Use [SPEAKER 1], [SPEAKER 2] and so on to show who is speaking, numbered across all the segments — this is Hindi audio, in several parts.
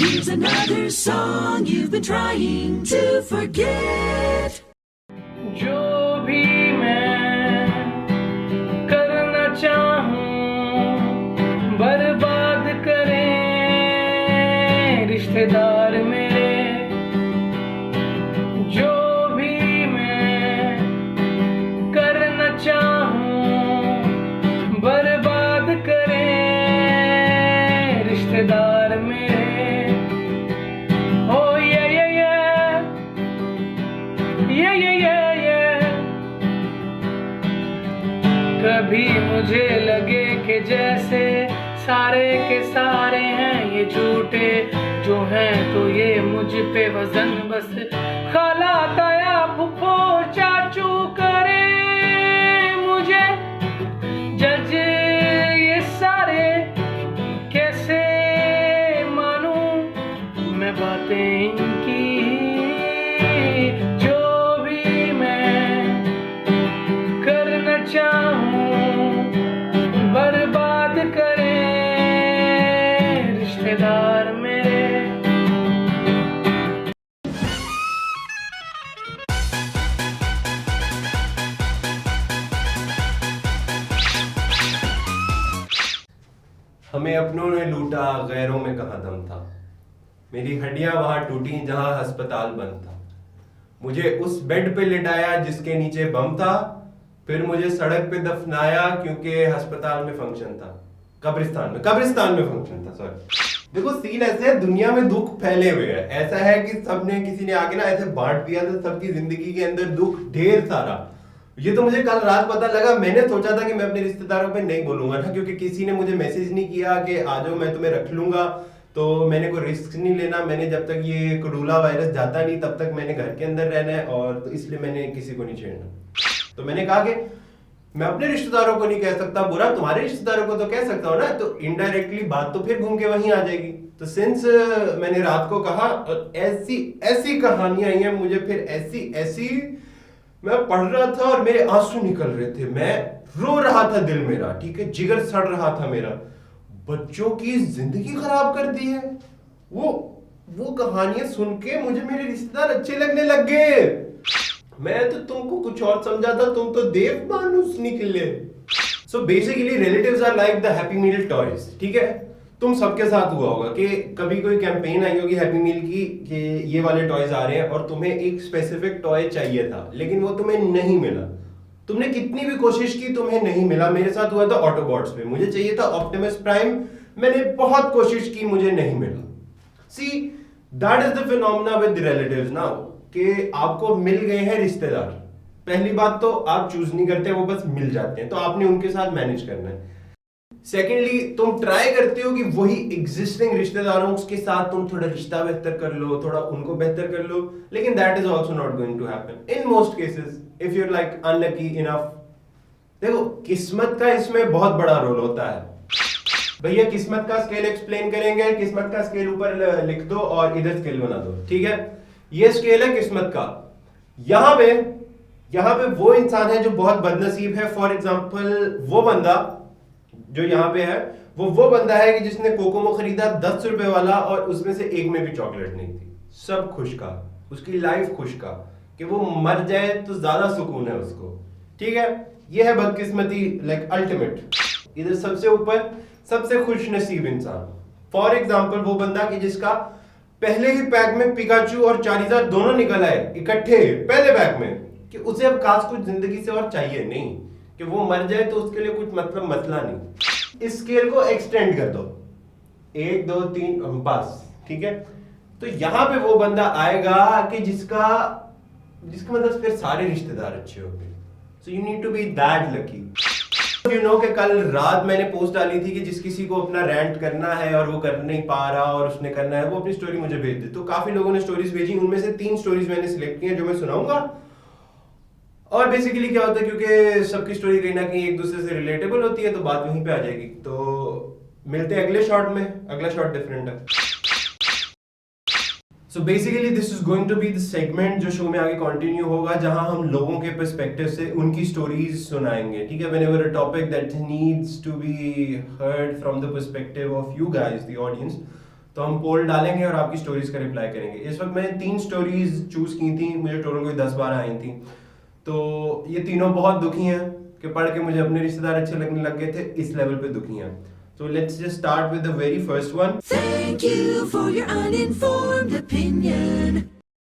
[SPEAKER 1] Here's another song you've been trying to forget.
[SPEAKER 2] जो भी मैं करना चाहूं बर्बाद करें रिश्तेदार मेरे। जो भी मैं करना चाहूं बर्बाद करें रिश्तेदार मेरे। Oh yeah yeah yeah yeah yeah yeah yeah। कभी मुझे लगे कि जैसे सारे के सारे हैं ये झूठे, जो हैं तो ये मुझ पे वजन बस खाला ताया फुफो चाचू करे मुझे जज ये सारे। कैसे मानूं मैं बातें इनकी, जो भी मैं करना चाहूं बर्बाद करें रिश्तेदार मेरे।
[SPEAKER 3] हमें अपनों ने लूटा, गैरों में कहाँ दम था। मेरी हड्डियां वहां टूटी जहां अस्पताल बंद था। मुझे उस बेड पे लिटाया जिसके नीचे बम था, फिर मुझे सड़क पे दफनाया क्योंकि अस्पताल में फंक्शन था। कब्रिस्तान में फंक्शन था, सॉरी। देखो सीन ऐसे है, दुनिया में दुख फैले हुए हैं। ऐसा है कि सबने किसी ने आके ना ऐसे बांट दिया तो सबकी जिंदगी के अंदर दुख ढेर सारा। ये तो मुझे कल रात पता लगा। मैंने सोचा था कि मैं अपने रिश्तेदारों पे नहीं बोलूंगा ना, क्योंकि किसी ने मुझे मैसेज नहीं किया कि आ जाओ मैं तुम्हें रख लूंगा, तो मैंने कोई रिस्क नहीं लेना। मैंने जब तक ये कोरोना वायरस जाता नहीं तब तक मैंने घर के अंदर रहना है, और तो इसलिए मैंने किसी को नहीं छेड़ना। तो मैंने कहा कि मैं अपने रिश्तेदारों को नहीं कह सकता बुरा, तुम्हारे रिश्तेदारों को तो कह सकता हूँ ना, तो इनडायरेक्टली बात तो फिर घूम के वहीं आ जाएगी। तो सिंस मैंने रात को कहा, और ऐसी ऐसी कहानियां आई हैं मुझे, फिर ऐसी ऐसी मैं पढ़ रहा था और मेरे आंसू निकल रहे थे। मैं रो रहा था, दिल मेरा, ठीक है, जिगर सड़ रहा था मेरा। बच्चों की जिंदगी खराब कर दी है। वो कहानियां सुन के मुझे मेरे रिश्तेदार अच्छे लगने लग गए। मैं तो तुमको कुछ और समझा था, तुम तो देव मानुस निकले। So basically relatives are like the happy meal toys, ठीक है। तुम सबके साथ हुआ होगा कि कभी कोई कैंपेन आई होगी हैप्पी मील की कि ये वाले टॉयज आ रहे हैं और तुम्हें एक स्पेसिफिक टॉय चाहिए था, लेकिन वो तुम्हें नहीं मिला। तुमने कितनी भी कोशिश की, तुम्हें नहीं मिला। मेरे साथ हुआ था ऑटोबॉट्स में, मुझे चाहिए था ऑप्टिमस प्राइम, मैंने बहुत कोशिश की, मुझे नहीं मिला। See that is the phenomena with relatives now, कि आपको मिल गए हैं रिश्तेदार। पहली बात तो आप चूज नहीं करते, वो बस मिल जाते हैं, तो आपने उनके साथ मैनेज करना है। सेकेंडली, तुम ट्राई करते हो कि वही एग्जिस्टिंग रिश्तेदारों के साथ तुम थोड़ा रिश्ता बेहतर कर लो, थोड़ा उनको बेहतर कर लो, लेकिन that is also not going to happen in most cases if you are like unlucky enough. देखो किस्मत का इसमें बहुत बड़ा रोल होता है। भैया किस्मत का स्केल एक्सप्लेन करेंगे, किस्मत का स्केल ऊपर लिख दो और इधर स्केल बना दो, ठीक है। ये स्केल है किस्मत का। यहाँ पे वो इंसान है जो बहुत बदनसीब है। फॉर एग्जाम्पल वो बंदा जो यहाँ पे है, वो बंदा है कि जिसने कोकोमो खरीदा 10 रुपए वाला और उसमें से एक में भी चॉकलेट नहीं थी। सब खुश का, उसकी लाइफ खुश का, कि वो मर जाए तो ज्यादा सुकून है उसको, ठीक है। ये है बदकिस्मती, लाइक अल्टीमेट। इधर सबसे ऊपर सबसे खुश नसीब इंसान, फॉर एग्जाम्पल वो बंदा कि जिसका पहले ही पैक में पिकाचू और चारिज़ार दोनों निकल आए इकट्ठे पहले पैक में, कि उसे अब खास कुछ जिंदगी से और चाहिए नहीं, कि वो मर जाए तो उसके लिए कुछ मतलब मसला नहीं। इस स्केल को एक्सटेंड कर दो, 1 2 3 बस, ठीक है। तो यहां पे वो बंदा आएगा कि जिसका मतलब फिर सारे रिश्तेदार अच्छे होंगे। So you need to be that lucky. You know कि कल रात मैंने पोस्ट डाली थी कि जिस किसी को अपना रेंट करना है और वो कर नहीं पा रहा और उसने करना है, वो अपनी स्टोरी मुझे भेज दे। तो काफी लोगों ने स्टोरीज भेजी, उनमें से 3 स्टोरीज मैंने सिलेक्ट की हैं जो मैं सुनाऊंगा। और बेसिकली क्या होता है, क्योंकि सबकी स्टोरी कहीं ना कहीं एक दूसरे से रिलेटेबल होती है, तो बात वहीं पे आ जाएगी। तो मिलते हैं अगले शॉट में। अगला शॉट डिफरेंट है। So basically this is going to be the segment जो शो में आगे कंटिन्यू होगा, जहां हम लोगों के पर्सपेक्टिव से उनकी स्टोरीज सुनाएंगे, ठीक है। Whenever a topic that needs to be heard from the perspective of you guys the audience, तो हम पोल डालेंगे और आपकी स्टोरीज का रिप्लाई करेंगे। इस वक्त मैंने 3 स्टोरीज चूज की थी, मुझे टोटल कोई 10-12 आई थी। तो ये तीनों बहुत दुखी हैं कि पढ़ के मुझे अपने रिश्तेदार अच्छे लगने लग गए थे, इस लेवल पे दुखी हैं। So let's just start with the very first one.
[SPEAKER 1] Thank you for your uninformed opinion.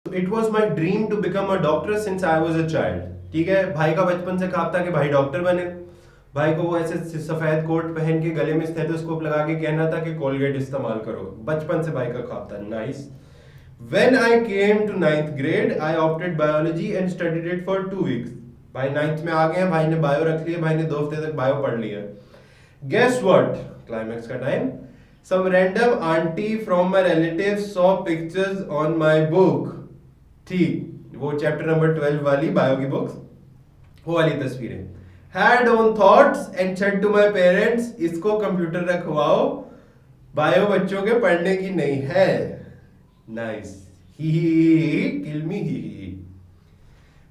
[SPEAKER 3] It was my dream to become a doctor since I was a child. ठीक है, भाई का बचपन से ख्वाब था कि भाई डॉक्टर बने। भाई को वो ऐसे सफेद कोट पहन के गले में स्टेथोस्कोप लगा के कहना था कि कोलगेट इस्तेमाल करो। बचपन से भाई का ख्वाब था। Nice. When I came to 9th grade, I opted biology and studied it for 2 weeks. भाई 9th में आ गए हैं, भाई ने बायो रख लिया, भाई ने 2 हफ्ते तक बायो पढ़ लिया। Guess what? Climax का time. Some random auntie from my relatives saw pictures on my book. ठीक, वो चैप्टर नंबर 12 वाली बायो की बुक्स, वो वाली तस्वीरें। Had on thoughts and said to my parents, इसको कंप्यूटर रखवाओ, बायो बच्चों के पढ़ने की नहीं है। नाइस। ही किल मी ही।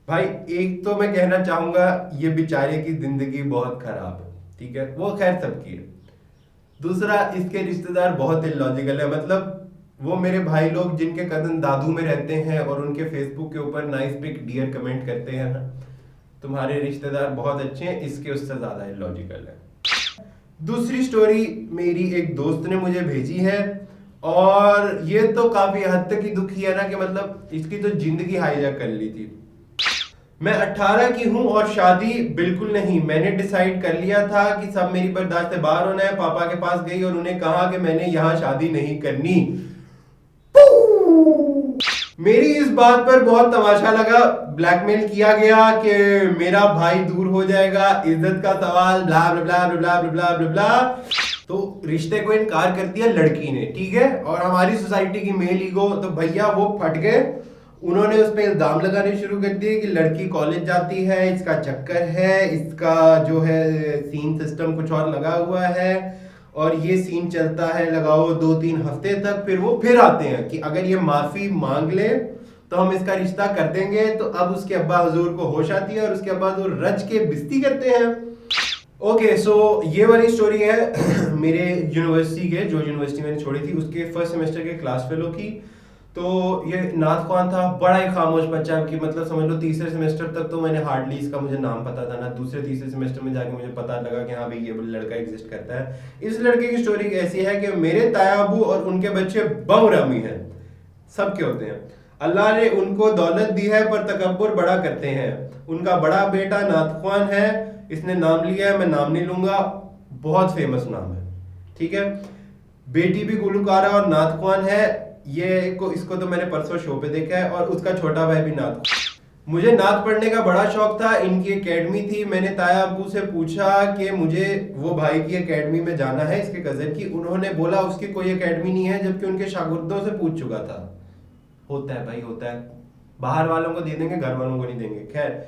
[SPEAKER 3] भाई एक तो मैं कहना चाहूंगा ये बेचारे की जिंदगी बहुत खराब है, ठीक है, वो खैर सबकी है। दूसरा, इसके रिश्तेदार बहुत इलॉजिकल है। मतलब वो मेरे भाई लोग जिनके कदम दादू में रहते हैं और उनके फेसबुक के ऊपर नाइस पिक डियर कमेंट करते हैं ना, तुम्हारे रिश्तेदार बहुत अच्छे हैं, इसके उससे ज्यादा इलॉजिकल है। दूसरी स्टोरी मेरी एक दोस्त ने मुझे भेजी है और ये तो काफी हद तक ही दुखी है ना कि मतलब इसकी तो जिंदगी हाईजैक कर ली थी। मैं 18 की हूं और शादी बिल्कुल नहीं। मैंने डिसाइड कर लिया था कि सब मेरी बर्दाश्त से बाहर होना है। पापा के पास गई और उन्हें कहा कि मैंने यहाँ शादी नहीं करनी। मेरी इस बात पर बहुत तमाशा लगा। ब्लैकमेल किया गया कि मेरा भाई दूर हो जाएगा, इज्जत का सवाल, ब्ला ब्ला ब्ला ब्ला ब्ला ब्ला ब्ला। तो रिश्ते को इनकार कर दिया लड़की ने, ठीक है। और हमारी सोसाइटी की मेल ईगो तो भैया वो फट गए। उन्होंने उस पर इल्जाम लगाने शुरू कर दिए कि लड़की कॉलेज जाती है, इसका चक्कर है, इसका जो है सीन सिस्टम कुछ और लगा हुआ है और ये सीन चलता है लगाओ 2-3 हफ्ते तक। फिर वो फिर आते हैं कि अगर ये माफी मांग ले तो हम इसका रिश्ता कर देंगे। तो अब उसके अब्बा हुजूर को होश आती है और उसके अब्बा हुजूर रच के बिस्ती करते हैं। ओके, सो ये वाली स्टोरी है मेरे यूनिवर्सिटी के, जो यूनिवर्सिटी मैंने छोड़ी थी उसके फर्स्ट सेमेस्टर के क्लास फेलो की। तो ये नाथ खान था, बड़ा ही खामोश बच्चा कि मतलब समझ लो तीसरे सेमेस्टर तक तो मैंने हार्डली इसका मुझे नाम पता था ना। दूसरे तीसरे सेमेस्टर में जाके मुझे पता लगा कि हाँ भाई ये लड़का एग्जिस्ट करता है। इस लड़के की स्टोरी ऐसी है कि मेरे ताया अबू और उनके बच्चे बम रामी हैं, सबके होते हैं। अल्लाह ने उनको दौलत दी है पर तकब्बुर बड़ा करते हैं। उनका बड़ा बेटा नाथ खान है, इसने नाम लिया है, मैं नाम नहीं लूंगा, बहुत फेमस नाम है, ठीक है। बेटी भी गुलकारा और नाथ खान है। इसको तो मैंने परसों शो पे देखा है। और उसका छोटा भाई भी नाथ। मुझे नाथ पढ़ने का बड़ा शौक था। इनकी एकेडमी थी। मैंने ताया अब्बू से पूछा कि मुझे वो भाई की एकेडमी में जाना है, इसके कजन की। उन्होंने बोला उसकी कोई एकेडमी नहीं है, जबकि उनके शागिर्दों से पूछ चुका था। होता है भाई, होता है, बाहर वालों को दे देंगे, घर वालों को नहीं देंगे। खैर,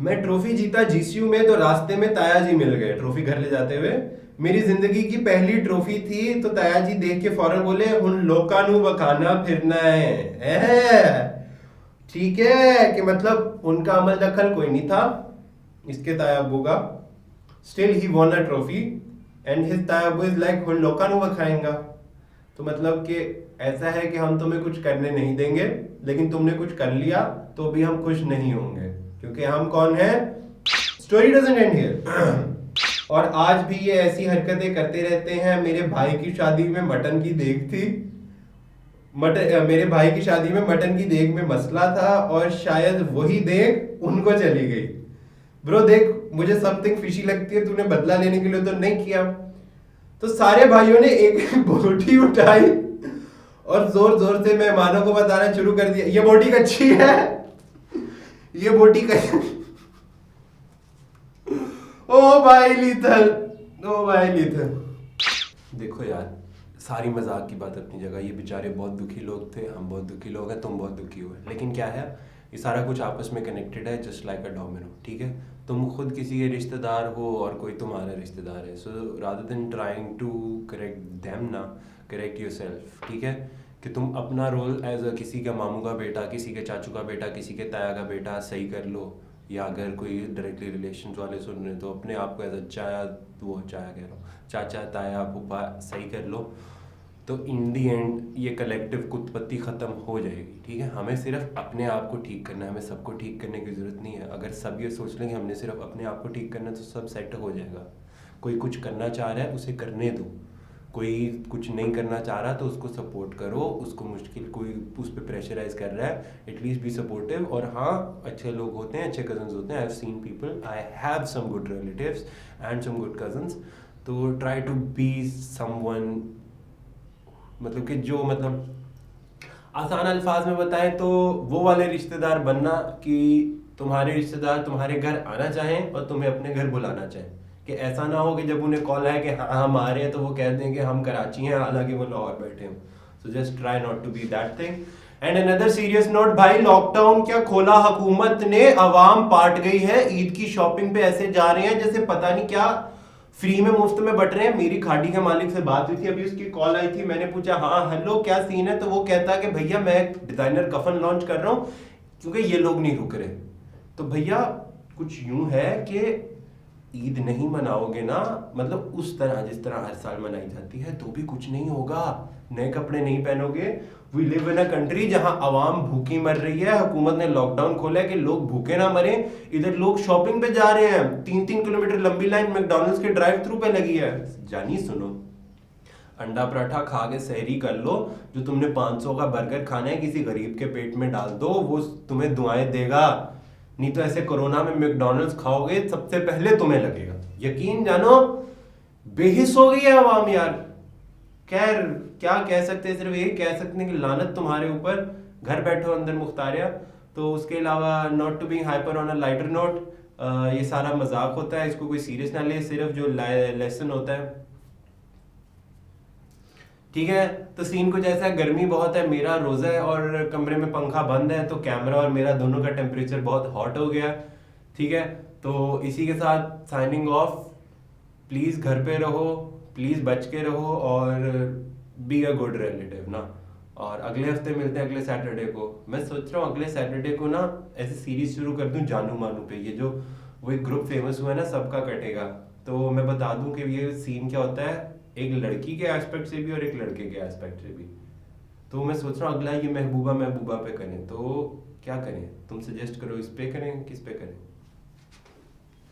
[SPEAKER 3] मैं ट्रॉफी जीता जीसीयू में, तो रास्ते में ताया जी मिल गए ट्रॉफी घर ले जाते हुए। मेरी जिंदगी की पहली ट्रॉफी थी। तो ताया जी देख के फौरन बोले, हुन लोका नु वखाना फिरना है। ठीक है, कि मतलब उनका अमल दखल कोई नहीं था इसके ताया अब्बू का। Still he won a trophy and his ताया अब्बू इज लाइक, हुन लोका नु वखाएंगा। तो मतलब कि ऐसा है कि हम तुम्हें कुछ करने नहीं देंगे, लेकिन तुमने कुछ कर लिया तो भी हम खुश नहीं होंगे, क्योंकि हम कौन है। Story doesn't and here. और आज भी ये ऐसी हरकतें करते रहते हैं। मेरे भाई की शादी में मटन की देग थी। मेरे भाई की शादी में मटन की देग में मसला था और शायद वही देग उनको चली गई। ब्रो देख, मुझे समथिंग फिशी लगती है, तूने बदला लेने के लिए तो नहीं किया। तो सारे भाइयों ने एक बोटी उठाई और जोर जोर से मेहमानों को बताना शुरू कर दिया, ये बोटी कच्ची है, ये बोटी कच्ची। ओ भाई लीथल, ओ भाई लीथल। देखो यार, सारी मजाक की बात अपनी जगह। ये बेचारे बहुत दुखी लोग थे, हम बहुत दुखी लोग हैं, तुम बहुत दुखी हुए। लेकिन क्या है, ये सारा कुछ आपस में कनेक्टेड है, जस्ट लाइक अ डोमिनो, ठीक है। तुम खुद किसी के रिश्तेदार हो और कोई तुम्हारा रिश्तेदार है। So rather than trying to correct them ना, करेक्ट योरसेल्फ, ठीक है। कि तुम अपना रोल एज अ किसी का मामू का बेटा, किसी के चाचू का बेटा, किसी के ताया का बेटा सही कर लो। या अगर कोई डायरेक्टली रिलेशन वाले सुन रहे हैं तो अपने आप को एज अ चाचा, ताया, फूफा सही कर लो। तो इन दी एंड ये कलेक्टिव उत्पत्ति ख़त्म हो जाएगी। ठीक है, हमें सिर्फ अपने आप को ठीक करना है, हमें सबको ठीक करने की ज़रूरत नहीं है। अगर सब ये सोच लेंगे हमने सिर्फ अपने आप को ठीक करना है तो सब सेट हो जाएगा। कोई कुछ करना चाह रहा है उसे करने दो, कोई कुछ नहीं करना चाह रहा तो उसको सपोर्ट करो, उसको मुश्किल कोई उस पर प्रेशराइज कर रहा है एटलीस्ट बी सपोर्टिव। और हाँ, अच्छे लोग होते हैं, अच्छे कजन्स होते हैं। I have seen people, I have some good relatives and some good cousins. तो ट्राई टू बी समवन, मतलब कि जो मतलब आसान अल्फाज में बताएं तो वो वाले रिश्तेदार बनना कि तुम्हारे रिश्तेदार तुम्हारे घर आना चाहें और तुम्हें अपने घर बुलाना चाहें। कि ऐसा ना हो कि जब उन्हें कॉल आए कि हाँ हम आ रहे हैं तो वो कह दें कि हम कराची हैं हालांकि वो लाहौर बैठे हैं। So just try not to be that thing. And another serious note, भाई लॉकडाउन क्या खोला हुकूमत ने, अवाम पाट गई है। ईद की शॉपिंग पे ऐसे जा रहे हैं जैसे पता नहीं क्या फ्री में मुफ्त में बट रहे हैं। मेरी खाड़ी के मालिक से बात हुई थी अभी, उसकी कॉल आई थी, मैंने पूछा हाँ हेलो क्या सीन है, तो वो कहता कि भैया मैं डिजाइनर कफन लॉन्च कर रहा हूँ क्योंकि ये लोग नहीं रुक रहे। तो भैया कुछ यूं है कि ईद नहीं मनाओगे ना, मतलब उस तरह जिस तरह हर साल मनाई जाती है, तो भी कुछ नहीं होगा। नए कपड़े नहीं पहनोगे। We live in a country जहां आवाम भूखी मर रही है। हुकूमत ने लॉकडाउन खोला है कि लोग भूखे ना मरे। इधर लोग शॉपिंग पे जा रहे हैं, 3-3 किलोमीटर लंबी लाइन मैकडॉनल्ड्स के ड्राइव थ्रू पे लगी है। जानी सुनो, अंडा पराठा खा के सहरी कर लो। जो तुमने 500 का बर्गर खाना है किसी गरीब के पेट में डाल दो, वो तुम्हें दुआएं देगा। नहीं तो ऐसे कोरोना में मैकडॉनल्ड्स खाओगे सबसे पहले तुम्हें लगेगा। यकीन जानो बेहिस हो गई है आवाम यार। खैर क्या कह सकते हैं, सिर्फ यही कह सकते हैं कि लानत तुम्हारे ऊपर, घर बैठो अंदर मुख्तारिया। तो उसके अलावा not to be hyper on a lighter note, ये सारा मजाक होता है, इसको कोई सीरियस ना ले, सिर्फ जो लेसन होता है। ठीक है, तो सीन कुछ ऐसा है, गर्मी बहुत है, मेरा रोजा है और कमरे में पंखा बंद है, तो कैमरा और मेरा दोनों का टेम्परेचर बहुत हॉट हो गया। ठीक है, तो इसी के साथ साइनिंग ऑफ। प्लीज घर पे रहो, प्लीज बच के रहो और बी अ गुड रिलेटिव ना। और अगले हफ्ते मिलते हैं, अगले सैटरडे को। मैं सोच रहा हूँ अगले सैटरडे को ना ऐसे सीरीज शुरू कर दूं जानू मानू पे। ये जो वो एक ग्रुप फेमस हुआ है ना, सबका कटेगा, तो मैं बता दूं कि ये सीन क्या होता है, एक लड़की के एस्पेक्ट से भी और एक लड़के के एस्पेक्ट से भी। तो मैं सोच रहा हूँ अगला ये महबूबा पे करें, तो क्या करें, तुम सजेस्ट करो, इस पे करें किस पे करें।